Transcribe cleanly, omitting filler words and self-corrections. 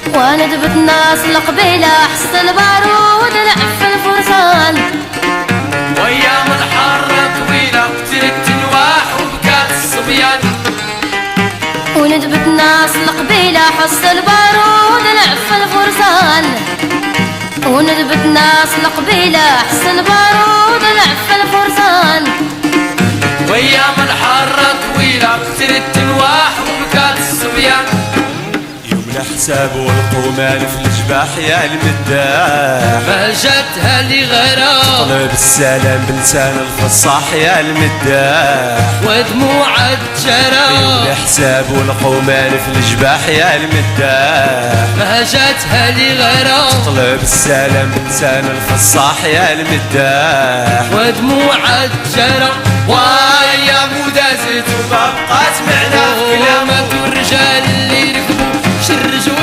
وندبت ناس القبيلة حس البارود لعب الفرسان. وايام الحارة طويلة قتلت النواح وبكات الصبيان. وندبت ناس القبيلة حس البارود لعب الفرسان. وندبت ناس القبيلة حس البارود لعب الفرسان. وايام الحارة طويلة قتلت النواح وبكات الصبيان. الحساب والقومان في الجباح يا المداح ما جاتها لي غيره طلب السلام بلسان الفصاح يا المداح ودموع الجرى. الحساب والقومان في الجباح يا المداح ما جاتها لي غيره طلب السلام بلسان الفصاح يا المداح ودموع الجرى. ويا مدازت وما بقات معنا في كلامه الرجال اللي ركبوا شرجوا